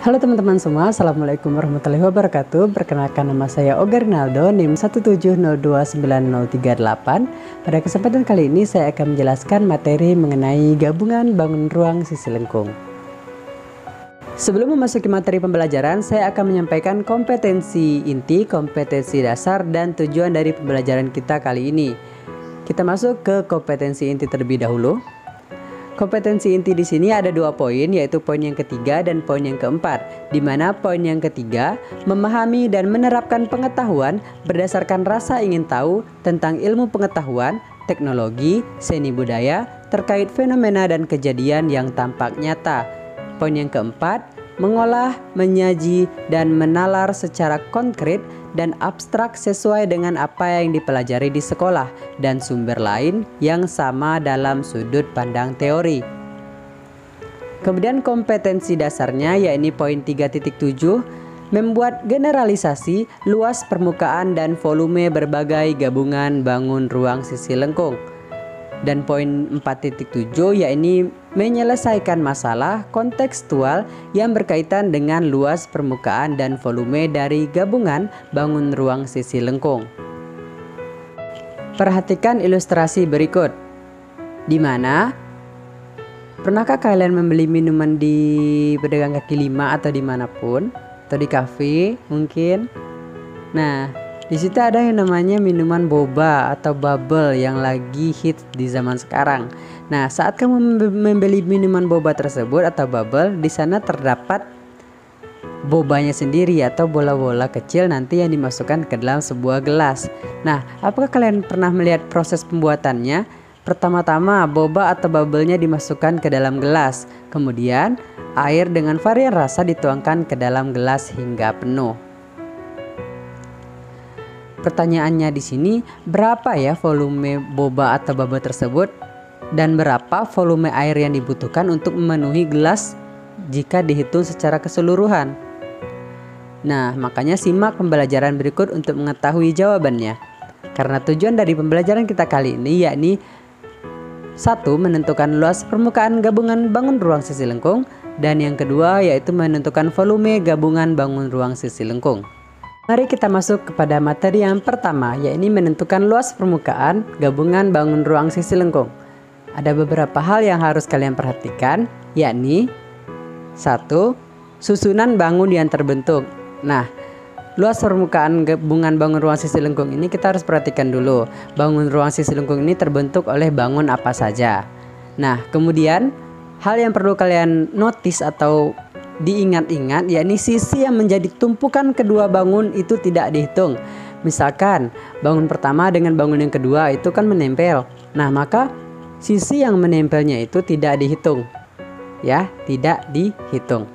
Halo teman-teman semua, Assalamualaikum warahmatullahi wabarakatuh. Perkenalkan, nama saya Oga Rinaldo, NIM 170290338. Pada kesempatan kali ini saya akan menjelaskan materi mengenai gabungan bangun ruang sisi lengkung. Sebelum memasuki materi pembelajaran, saya akan menyampaikan kompetensi inti, kompetensi dasar, dan tujuan dari pembelajaran kita kali ini. Kita masuk ke kompetensi inti terlebih dahulu. Kompetensi inti di sini ada 2 poin, yaitu poin yang ketiga dan poin yang keempat. Di mana poin yang ketiga, memahami dan menerapkan pengetahuan berdasarkan rasa ingin tahu tentang ilmu pengetahuan, teknologi, seni budaya, terkait fenomena dan kejadian yang tampak nyata. Poin yang keempat, mengolah, menyaji, dan menalar secara konkret dan abstrak sesuai dengan apa yang dipelajari di sekolah dan sumber lain yang sama dalam sudut pandang teori. Kemudian kompetensi dasarnya yakni poin 3.7, membuat generalisasi luas permukaan dan volume berbagai gabungan bangun ruang sisi lengkung. Dan poin 4.7 yakni menyelesaikan masalah kontekstual yang berkaitan dengan luas permukaan dan volume dari gabungan bangun ruang sisi lengkung. Perhatikan ilustrasi berikut. Di mana pernahkah kalian membeli minuman di pedagang kaki lima atau dimanapun, atau di kafe mungkin? Nah, di situ ada yang namanya minuman boba atau bubble yang lagi hit di zaman sekarang. Nah, saat kamu membeli minuman boba tersebut atau bubble, di sana terdapat bobanya sendiri atau bola-bola kecil nanti yang dimasukkan ke dalam sebuah gelas. Nah, apakah kalian pernah melihat proses pembuatannya? Pertama-tama boba atau bubble-nya dimasukkan ke dalam gelas. Kemudian air dengan varian rasa dituangkan ke dalam gelas hingga penuh. Pertanyaannya di sini, berapa ya volume boba atau bubble tersebut dan berapa volume air yang dibutuhkan untuk memenuhi gelas jika dihitung secara keseluruhan? Nah, makanya simak pembelajaran berikut untuk mengetahui jawabannya. Karena tujuan dari pembelajaran kita kali ini yakni 1. Menentukan luas permukaan gabungan bangun ruang sisi lengkung, dan yang kedua yaitu menentukan volume gabungan bangun ruang sisi lengkung. Mari kita masuk kepada materi yang pertama, yakni menentukan luas permukaan gabungan bangun ruang sisi lengkung. Ada beberapa hal yang harus kalian perhatikan, yakni 1. Susunan bangun yang terbentuk. Nah, luas permukaan gabungan bangun ruang sisi lengkung ini kita harus perhatikan dulu. Bangun ruang sisi lengkung ini terbentuk oleh bangun apa saja. Nah, kemudian hal yang perlu kalian notice atau diingat-ingat yakni sisi yang menjadi tumpukan kedua bangun itu tidak dihitung. Misalkan bangun pertama dengan bangun yang kedua itu kan menempel. Nah, maka sisi yang menempelnya itu tidak dihitung. Ya, tidak dihitung.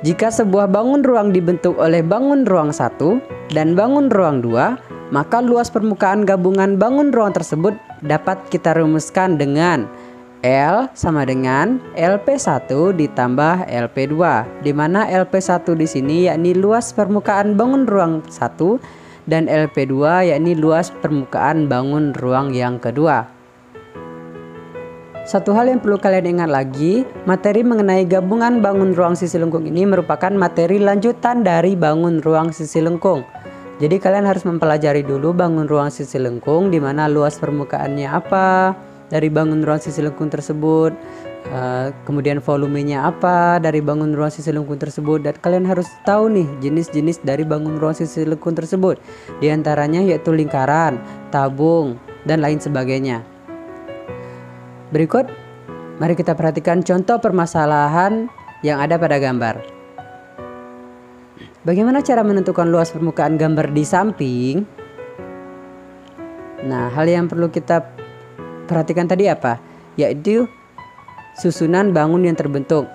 Jika sebuah bangun ruang dibentuk oleh bangun ruang 1 dan bangun ruang 2, maka luas permukaan gabungan bangun ruang tersebut dapat kita rumuskan dengan L sama dengan LP1 ditambah LP2, di mana LP1 di sini yakni luas permukaan bangun ruang 1 dan LP2 yakni luas permukaan bangun ruang yang kedua. Satu hal yang perlu kalian ingat lagi, materi mengenai gabungan bangun ruang sisi lengkung ini merupakan materi lanjutan dari bangun ruang sisi lengkung. Jadi kalian harus mempelajari dulu bangun ruang sisi lengkung, di mana luas permukaannya apa dari bangun ruang sisi lengkung tersebut, kemudian volumenya apa dari bangun ruang sisi lengkung tersebut, dan kalian harus tahu nih jenis-jenis dari bangun ruang sisi lengkung tersebut. Di antaranya yaitu lingkaran, tabung, dan lain sebagainya. Berikut, mari kita perhatikan contoh permasalahan yang ada pada gambar. Bagaimana cara menentukan luas permukaan gambar di samping? Nah, hal yang perlu kita perhatikan tadi apa? Yaitu susunan bangun yang terbentuk.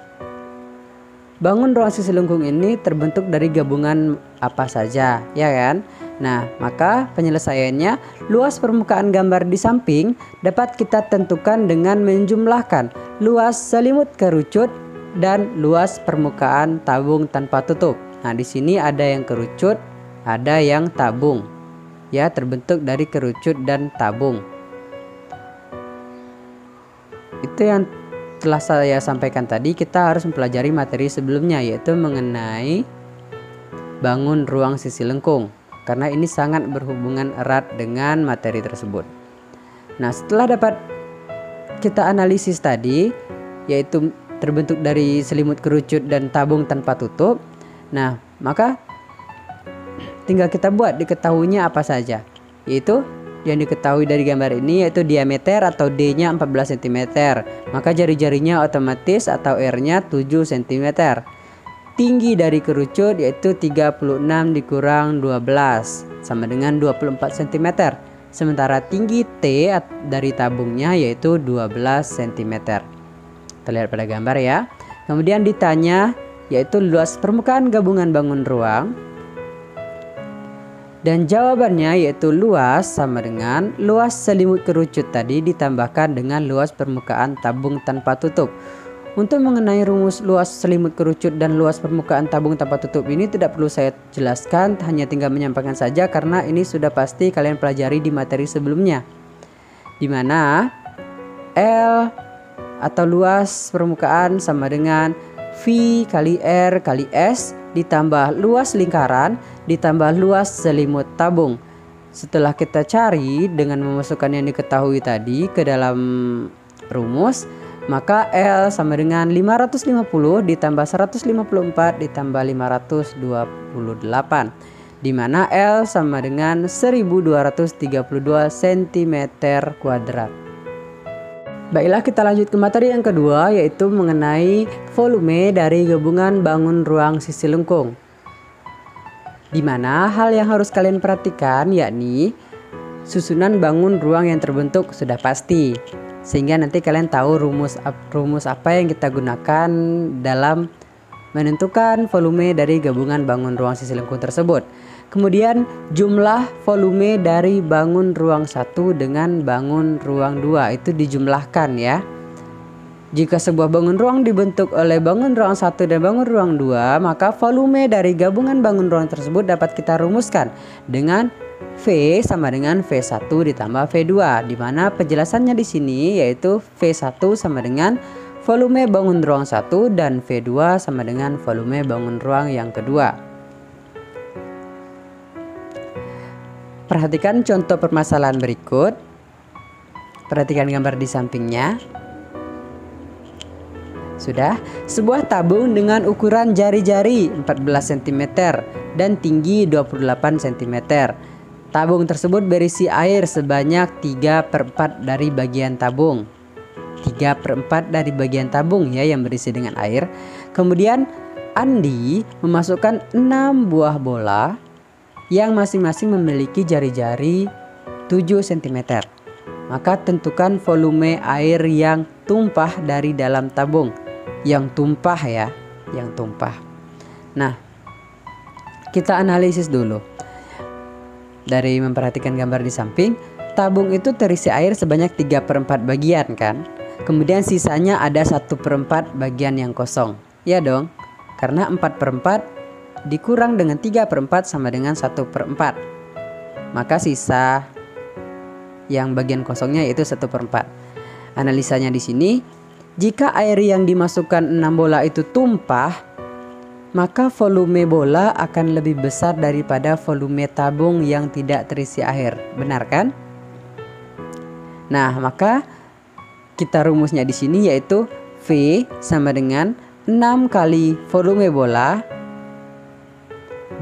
Bangun ruang sisi lengkung ini terbentuk dari gabungan apa saja, ya kan? Nah, maka penyelesaiannya, luas permukaan gambar di samping dapat kita tentukan dengan menjumlahkan luas selimut kerucut dan luas permukaan tabung tanpa tutup. Nah, di sini ada yang kerucut, ada yang tabung. Ya, terbentuk dari kerucut dan tabung. Itu yang telah saya sampaikan tadi, kita harus mempelajari materi sebelumnya, yaitu mengenai bangun ruang sisi lengkung, karena ini sangat berhubungan erat dengan materi tersebut. Nah, setelah dapat kita analisis tadi, yaitu terbentuk dari selimut kerucut dan tabung tanpa tutup. Nah, maka tinggal kita buat diketahuinya apa saja, yaitu yang diketahui dari gambar ini yaitu diameter atau D-nya 14 cm, maka jari-jarinya otomatis atau R-nya 7 cm. Tinggi dari kerucut yaitu 36 dikurang 12 sama dengan 24 cm. Sementara tinggi T dari tabungnya yaitu 12 cm. Kita lihat pada gambar ya. Kemudian ditanya yaitu luas permukaan gabungan bangun ruang. Dan jawabannya yaitu luas sama dengan luas selimut kerucut tadi ditambahkan dengan luas permukaan tabung tanpa tutup. Untuk mengenai rumus luas selimut kerucut dan luas permukaan tabung tanpa tutup ini tidak perlu saya jelaskan, hanya tinggal menyampaikan saja karena ini sudah pasti kalian pelajari di materi sebelumnya. Di mana L atau luas permukaan sama dengan V kali R kali S ditambah luas lingkaran ditambah luas selimut tabung. Setelah kita cari dengan memasukkan yang diketahui tadi ke dalam rumus, maka L sama dengan 550 ditambah 154 ditambah 528, di mana L sama dengan 1232 cm kuadrat. Baiklah, kita lanjut ke materi yang kedua, yaitu mengenai volume dari gabungan bangun ruang sisi lengkung. Di mana hal yang harus kalian perhatikan yakni susunan bangun ruang yang terbentuk sudah pasti, sehingga nanti kalian tahu rumus apa yang kita gunakan dalam menentukan volume dari gabungan bangun ruang sisi lengkung tersebut. Kemudian jumlah volume dari bangun ruang 1 dengan bangun ruang 2 itu dijumlahkan ya. Jika sebuah bangun ruang dibentuk oleh bangun ruang 1 dan bangun ruang 2, maka volume dari gabungan bangun ruang tersebut dapat kita rumuskan dengan V sama dengan V1 ditambah V2, di mana penjelasannya di sini yaitu V1 sama dengan volume bangun ruang 1 dan V2 sama dengan volume bangun ruang yang kedua. Perhatikan contoh permasalahan berikut. Perhatikan gambar di sampingnya. Sudah, sebuah tabung dengan ukuran jari-jari 14 cm dan tinggi 28 cm. Tabung tersebut berisi air sebanyak 3/4 dari bagian tabung. 3/4 dari bagian tabung ya yang berisi dengan air. Kemudian Andi memasukkan 6 buah bola yang masing-masing memiliki jari-jari 7 cm. Maka tentukan volume air yang tumpah dari dalam tabung. Yang tumpah ya, yang tumpah. Nah, kita analisis dulu. Dari memperhatikan gambar di samping, tabung itu terisi air sebanyak 3/4 bagian kan. Kemudian sisanya ada 1/4 bagian yang kosong. Ya dong, karena 4/4 dikurang dengan 3/4 sama dengan 1/4. Maka sisa yang bagian kosongnya yaitu 1/4. Analisanya di sini, jika air yang dimasukkan 6 bola itu tumpah, maka volume bola akan lebih besar daripada volume tabung yang tidak terisi air. Benar kan? Nah, maka kita rumusnya di sini yaitu V sama dengan 6 kali volume bola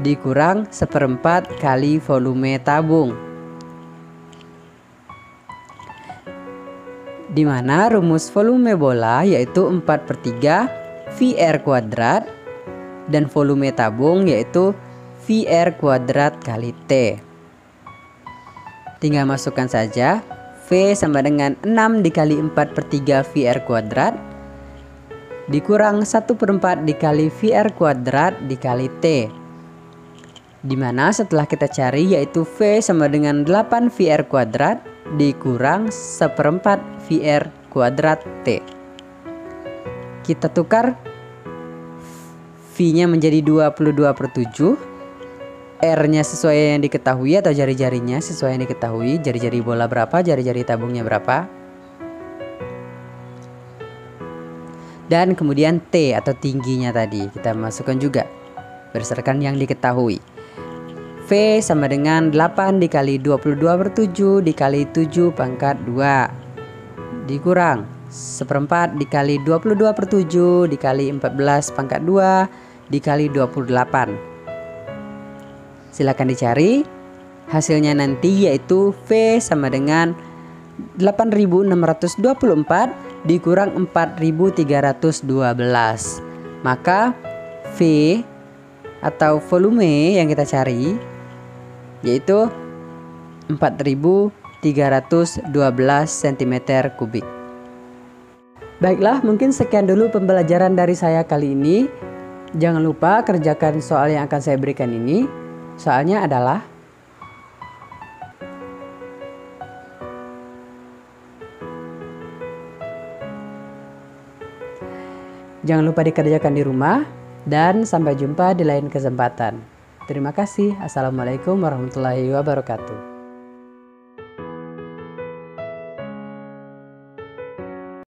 dikurang 1/4 kali volume tabung, di mana rumus volume bola yaitu 4/3 VR kuadrat dan volume tabung yaitu VR kuadrat kali T. Tinggal masukkan saja V sama dengan 6 dikali 4/3 VR kuadrat dikurang 1/4 dikali VR kuadrat dikali T. Dimana setelah kita cari yaitu V sama dengan 8 VR kuadrat dikurang 1/4 VR kuadrat T. Kita tukar V-nya menjadi 22/7, R-nya sesuai yang diketahui atau jari-jarinya sesuai yang diketahui. Jari-jari bola berapa, jari-jari tabungnya berapa. Dan kemudian T atau tingginya tadi kita masukkan juga berdasarkan yang diketahui. V sama dengan 8 dikali 22/7 dikali 7 pangkat 2 dikurang 1/4 dikali 22/7 dikali 14 pangkat 2 dikali 28. Silakan dicari hasilnya nanti, yaitu V sama dengan 8.624 dikurang 4.312. Maka V atau volume yang kita cari yaitu 4.312 cm3. Baiklah, mungkin sekian dulu pembelajaran dari saya kali ini. Jangan lupa kerjakan soal yang akan saya berikan ini. Soalnya adalah jangan lupa dikerjakan di rumah, dan sampai jumpa di lain kesempatan. Terima kasih. Assalamualaikum warahmatullahi wabarakatuh.